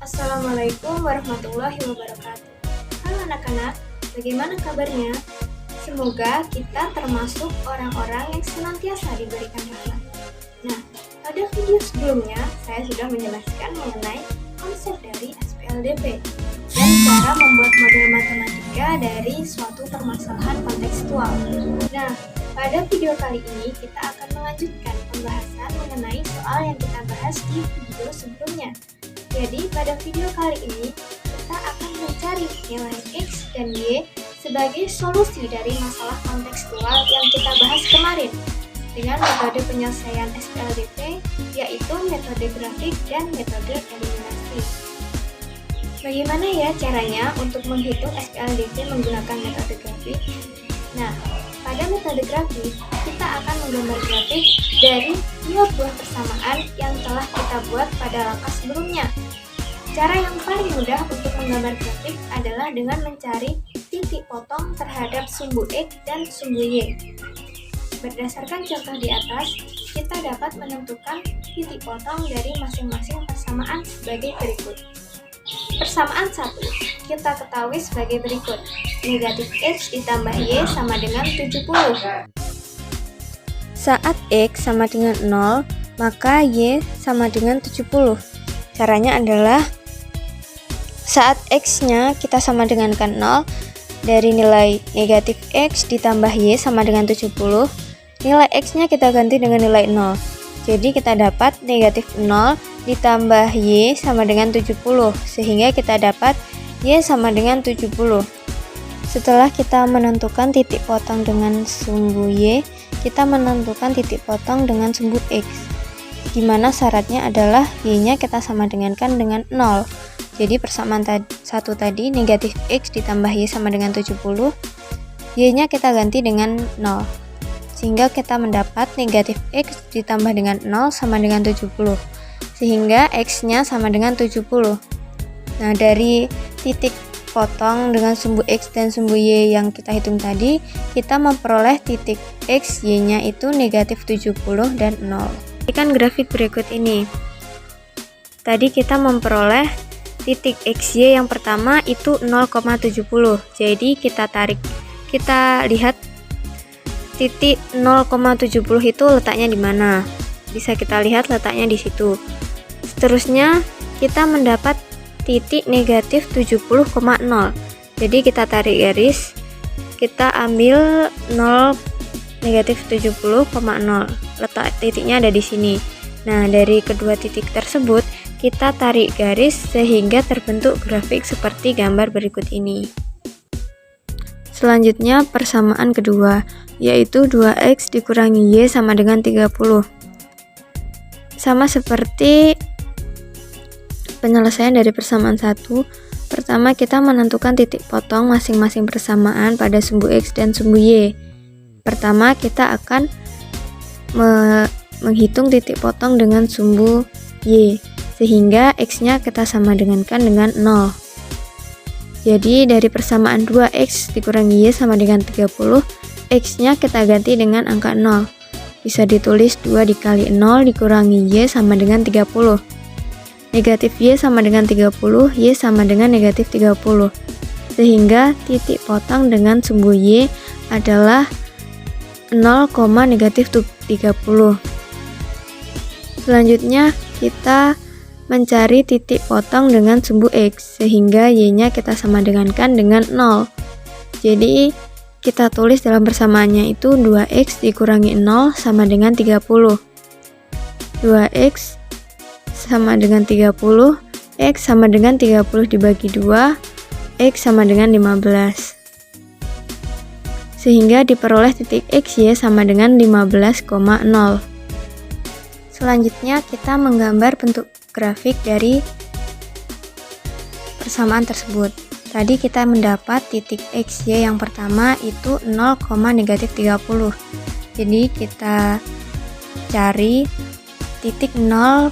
Assalamualaikum warahmatullahi wabarakatuh. Halo anak-anak, bagaimana kabarnya? Semoga kita termasuk orang-orang yang senantiasa diberikan rahmat. Nah, pada video sebelumnya saya sudah menjelaskan mengenai konsep dari SPLDP dan cara membuat model matematika dari suatu permasalahan kontekstual. Nah, pada video kali ini kita akan melanjutkan pembahasan mengenai soal yang kita bahas di video sebelumnya. Jadi pada video kali ini kita akan mencari nilai X dan Y sebagai solusi dari masalah kontekstual yang kita bahas kemarin dengan metode penyelesaian SPLDP, yaitu metode grafik dan metode eliminasi. Bagaimana ya caranya untuk menghitung SPLDP menggunakan metode grafik? Nah, pada metode grafik kita akan menggambar grafik dari dua buah persamaan yang telah kita buat pada langkah sebelumnya. Cara yang paling mudah untuk menggambar grafik adalah dengan mencari titik potong terhadap sumbu X dan sumbu Y. Berdasarkan contoh di atas, kita dapat menentukan titik potong dari masing-masing persamaan sebagai berikut. Persamaan 1 kita ketahui sebagai berikut. Negatif X ditambah Y sama dengan 70. Saat X sama dengan 0, maka Y sama dengan 70. Caranya adalah saat X-nya kita sama dengan 0, dari nilai negatif X ditambah Y sama dengan 70, nilai X-nya kita ganti dengan nilai 0. Jadi kita dapat negatif 0 ditambah Y sama dengan 70, sehingga kita dapat Y sama dengan 70. Setelah kita menentukan titik potong dengan sumbu Y, kita menentukan titik potong dengan sumbu X. Dimana syaratnya adalah Y-nya kita sama dengankan dengan 0. Jadi persamaan satu tadi negatif X ditambah Y sama dengan 70, Y-nya kita ganti dengan 0. Sehingga kita mendapat negatif X ditambah dengan 0 sama dengan 70. Sehingga X-nya sama dengan 70. Nah, dari titik potong dengan sumbu X dan sumbu Y yang kita hitung tadi, kita memperoleh titik X, Y-nya itu negatif 70 dan 0. Perhatikan grafik berikut ini. Tadi kita memperoleh titik XY yang pertama itu 0,70. Jadi kita lihat titik 0,70 itu letaknya di mana. Bisa kita lihat letaknya di situ. Seterusnya kita mendapat titik negatif 70,0. Jadi kita tarik garis, kita ambil 0 negatif 70,0. Letak titiknya ada di sini. Nah, dari kedua titik tersebut kita tarik garis sehingga terbentuk grafik seperti gambar berikut ini. Selanjutnya persamaan kedua, yaitu 2X dikurangi Y sama dengan 30. Sama seperti penyelesaian dari persamaan 1, pertama kita menentukan titik potong masing-masing persamaan pada sumbu X dan sumbu Y. Pertama kita akan menghitung titik potong dengan sumbu Y, sehingga X-nya kita sama dengankan dengan 0. Jadi dari persamaan 2X dikurangi Y sama dengan 30, X-nya kita ganti dengan angka 0. Bisa ditulis 2 dikali 0 dikurangi Y sama dengan 30. Negatif Y sama dengan 30, Y sama dengan negatif 30. Sehingga titik potong dengan sumbu Y adalah 0, negatif 30. Selanjutnya kita mencari titik potong dengan sumbu X, sehingga Y-nya kita sama dengankan dengan 0. Jadi kita tulis dalam persamaannya itu 2X dikurangi 0 sama dengan 30. 2X sama dengan 30, X sama dengan 30 dibagi 2, X sama dengan 15. Sehingga diperoleh titik X, Y sama dengan 15,0. Selanjutnya kita menggambar bentuk grafik dari persamaan tersebut. Tadi kita mendapat titik X, Y yang pertama itu 0, negatif 30. Jadi kita cari titik 0,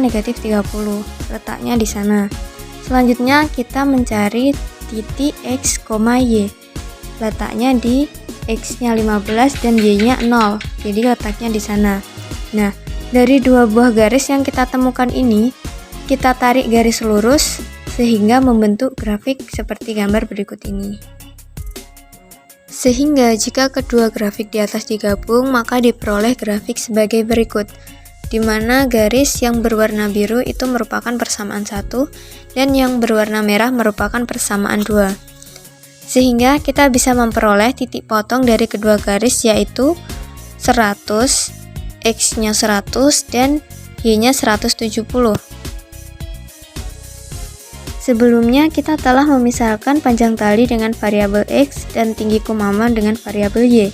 negatif 30. Letaknya di sana. Selanjutnya kita mencari titik X, Y. Letaknya di X-nya 15 dan Y-nya 0. Jadi letaknya di sana. Nah, dari dua buah garis yang kita temukan ini, kita tarik garis lurus sehingga membentuk grafik seperti gambar berikut ini. Sehingga jika kedua grafik di atas digabung, maka diperoleh grafik sebagai berikut, di mana garis yang berwarna biru itu merupakan persamaan 1 dan yang berwarna merah merupakan persamaan 2. Sehingga kita bisa memperoleh titik potong dari kedua garis, yaitu 100, X-nya 100 dan Y-nya 170. Sebelumnya kita telah memisahkan panjang tali dengan variabel X dan tinggi Kumamon dengan variabel Y.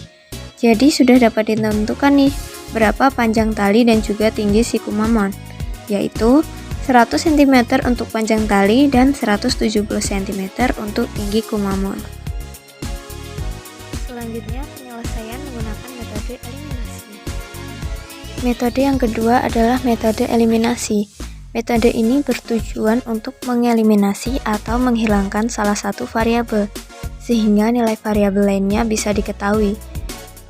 Jadi sudah dapat ditentukan nih berapa panjang tali dan juga tinggi si Kumamon, yaitu 100 cm untuk panjang tali dan 170 cm untuk tinggi Kumamon. Selanjutnya penyelesaian menggunakan metode eliminasi. Metode yang kedua adalah metode eliminasi. Metode ini bertujuan untuk mengeliminasi atau menghilangkan salah satu variabel, sehingga nilai variabel lainnya bisa diketahui.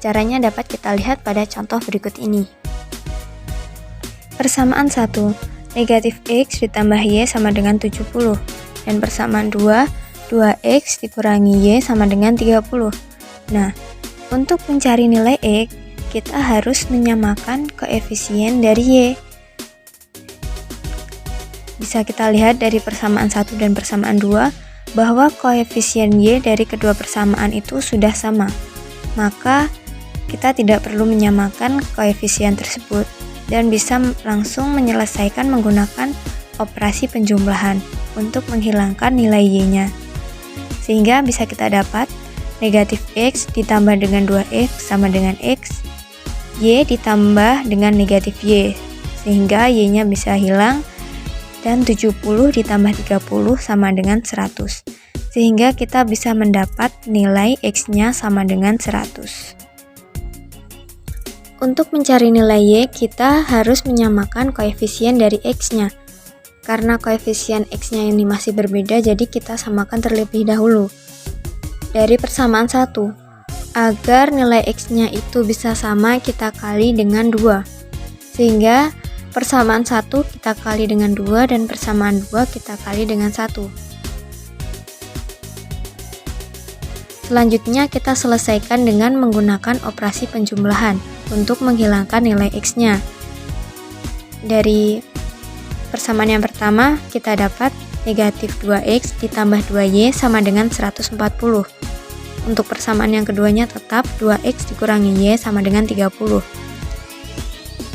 Caranya dapat kita lihat pada contoh berikut ini. Persamaan 1. Negatif X ditambah Y sama dengan 70. Dan persamaan 2. 2X dikurangi Y sama dengan 30. Nah, untuk mencari nilai X, kita harus menyamakan koefisien dari Y. Bisa kita lihat dari persamaan 1 dan persamaan 2 bahwa koefisien Y dari kedua persamaan itu sudah sama. Maka kita tidak perlu menyamakan koefisien tersebut dan bisa langsung menyelesaikan menggunakan operasi penjumlahan untuk menghilangkan nilai Y-nya. Sehingga bisa kita dapat negatif X ditambah dengan 2X sama dengan X, Y ditambah dengan negatif Y, sehingga Y-nya bisa hilang, dan 70 ditambah 30 sama dengan 100, sehingga kita bisa mendapat nilai X-nya sama dengan 100. Untuk mencari nilai Y, kita harus menyamakan koefisien dari X-nya. Karena koefisien X-nya ini masih berbeda, jadi kita samakan terlebih dahulu. Dari persamaan 1, agar nilai X-nya itu bisa sama, kita kali dengan 2. Sehingga persamaan 1 kita kali dengan 2 dan persamaan 2 kita kali dengan 1. Selanjutnya kita selesaikan dengan menggunakan operasi penjumlahan untuk menghilangkan nilai X-nya. Dari persamaan yang pertama, kita dapat negatif 2X ditambah 2Y sama dengan 140. Untuk persamaan yang keduanya tetap 2X dikurangi Y sama dengan 30.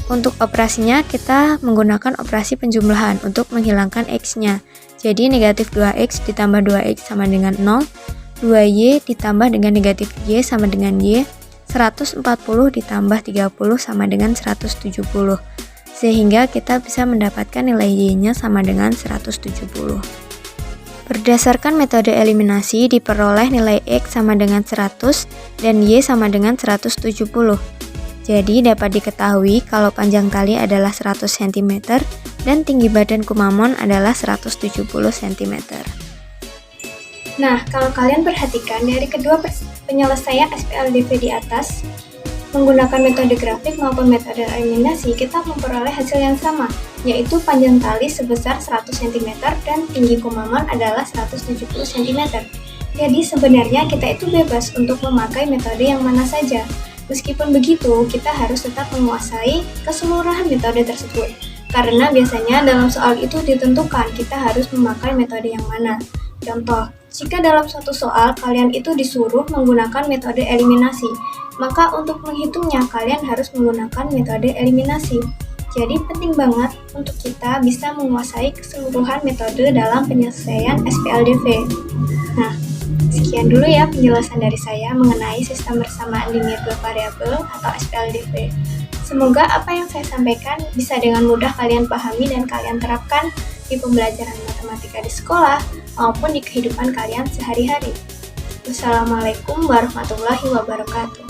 Untuk operasinya, kita menggunakan operasi penjumlahan untuk menghilangkan X-nya. Jadi negatif 2X ditambah 2X sama dengan 0, 2Y ditambah dengan negatif Y sama dengan Y, 140 ditambah 30 sama dengan 170, sehingga kita bisa mendapatkan nilai Y-nya sama dengan 170. Berdasarkan metode eliminasi, diperoleh nilai X sama dengan 100 dan Y sama dengan 170. Jadi dapat diketahui kalau panjang tali adalah 100 cm dan tinggi badan Kumamon adalah 170 cm. Nah, kalau kalian perhatikan dari kedua penyelesaian SPLDV di atas, menggunakan metode grafik maupun metode eliminasi, kita memperoleh hasil yang sama, yaitu panjang tali sebesar 100 cm dan tinggi Kumamon adalah 170 cm. Jadi sebenarnya kita itu bebas untuk memakai metode yang mana saja. Meskipun begitu, kita harus tetap menguasai keseluruhan metode tersebut. Karena biasanya dalam soal itu ditentukan kita harus memakai metode yang mana. Contoh, jika dalam suatu soal kalian itu disuruh menggunakan metode eliminasi, maka untuk menghitungnya kalian harus menggunakan metode eliminasi. Jadi penting banget untuk kita bisa menguasai keseluruhan metode dalam penyelesaian SPLDV. Nah, sekian dulu ya penjelasan dari saya mengenai sistem bersamaan linear dua variabel atau SPLDV. Semoga apa yang saya sampaikan bisa dengan mudah kalian pahami dan kalian terapkan di pembelajaran matematika di sekolah maupun di kehidupan kalian sehari-hari. Wassalamualaikum warahmatullahi wabarakatuh.